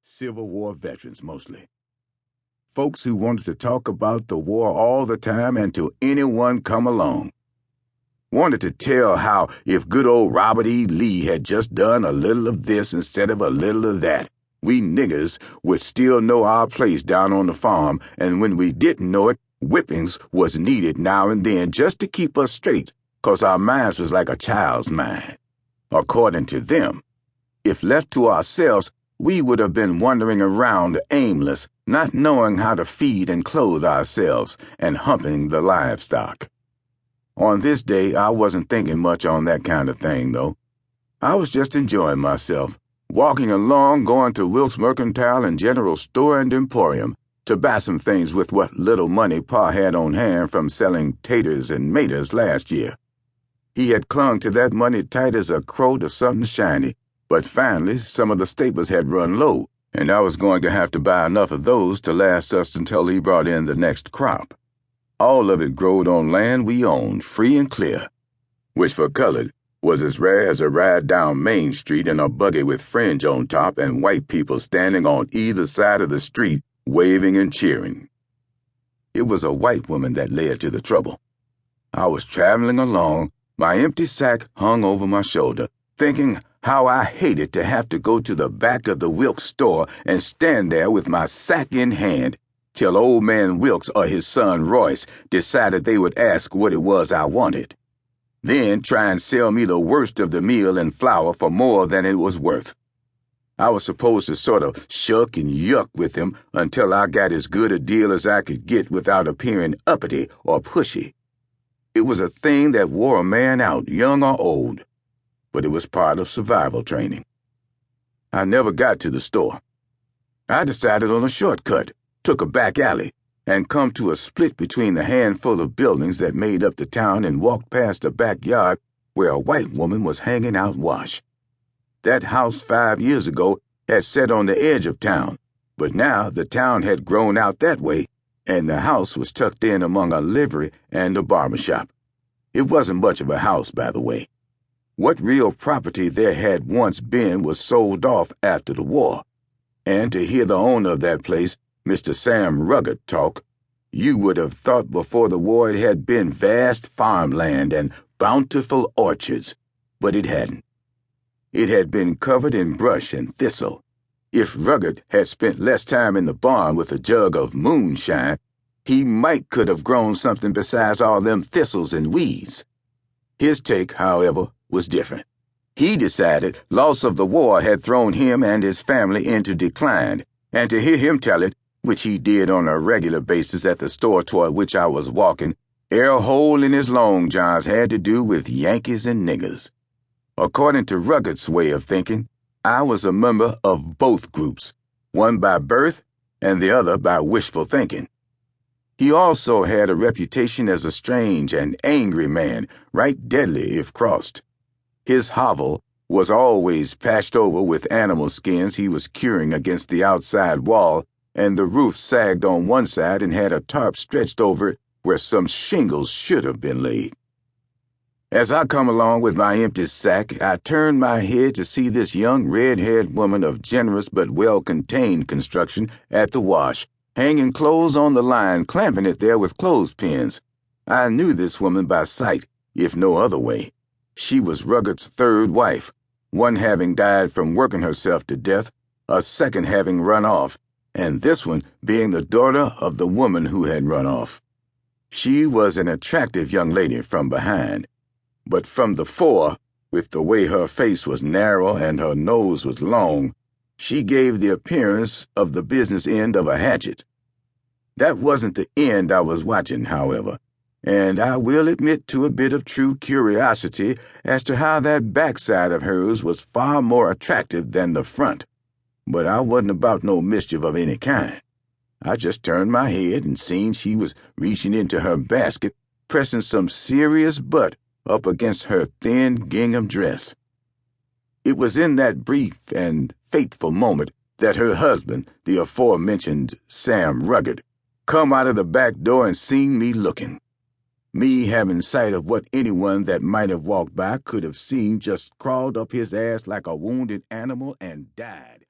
Civil War veterans mostly. Folks who wanted to talk about the war all the time and to anyone come along. Wanted to tell how if good old Robert E. Lee had just done a little of this instead of a little of that, we niggers would still know our place down on the farm, and when we didn't know it, whippings was needed now and then just to keep us straight, 'cause our minds was like a child's mind. According to them, if left to ourselves, we would have been wandering around aimless, not knowing how to feed and clothe ourselves, and humping the livestock. On this day, I wasn't thinking much on that kind of thing, though. I was just enjoying myself, walking along, going to Wilkes Mercantile and General Store and Emporium to buy some things with what little money Pa had on hand from selling taters and maters last year. He had clung to that money tight as a crow to something shiny, but finally some of the staples had run low, and I was going to have to buy enough of those to last us until he brought in the next crop. All of it growed on land we owned, free and clear, which for colored was as rare as a ride down Main Street in a buggy with fringe on top and white people standing on either side of the street waving and cheering. It was a white woman that led to the trouble. I was traveling along, my empty sack hung over my shoulder, thinking how I hated to have to go to the back of the Wilkes store and stand there with my sack in hand till old man Wilkes or his son Royce decided they would ask what it was I wanted. Then try and sell me the worst of the meal and flour for more than it was worth. I was supposed to sort of shuck and yuck with him until I got as good a deal as I could get without appearing uppity or pushy. It was a thing that wore a man out, young or old, but it was part of survival training. I never got to the store. I decided on a shortcut, took a back alley, and come to a split between the handful of buildings that made up the town and walked past a backyard where a white woman was hanging out wash. That house 5 years ago had sat on the edge of town, but now the town had grown out that way, and the house was tucked in among a livery and a barber shop. It wasn't much of a house, by the way. What real property there had once been was sold off after the war, and to hear the owner of that place, Mr. Sam Rugged, talk, you would have thought before the war it had been vast farmland and bountiful orchards, but it hadn't. It had been covered in brush and thistle. If Rugged had spent less time in the barn with a jug of moonshine, he could have grown something besides all them thistles and weeds. His take, however, was different. He decided loss of the war had thrown him and his family into decline, and to hear him tell it, which he did on a regular basis at the store toward which I was walking, air hole in his long johns had to do with Yankees and niggers. According to Rugged's way of thinking, I was a member of both groups, one by birth and the other by wishful thinking. He also had a reputation as a strange and angry man, right deadly if crossed. His hovel was always patched over with animal skins he was curing against the outside wall, and the roof sagged on one side and had a tarp stretched over it where some shingles should have been laid. As I come along with my empty sack, I turned my head to see this young red-haired woman of generous but well-contained construction at the wash, hanging clothes on the line, clamping it there with clothespins. I knew this woman by sight, if no other way. She was Rugged's third wife, one having died from working herself to death, a second having run off, and this one being the daughter of the woman who had run off. She was an attractive young lady from behind, but from the fore, with the way her face was narrow and her nose was long, she gave the appearance of the business end of a hatchet. That wasn't the end I was watching, however, and I will admit to a bit of true curiosity as to how that backside of hers was far more attractive than the front. But I wasn't about no mischief of any kind. I just turned my head and seen she was reaching into her basket, pressing some serious butt up against her thin gingham dress. It was in that brief and fateful moment that her husband, the aforementioned Sam Rugged, come out of the back door and seen me looking. Me having sight of what anyone that might have walked by could have seen just crawled up his ass like a wounded animal and died.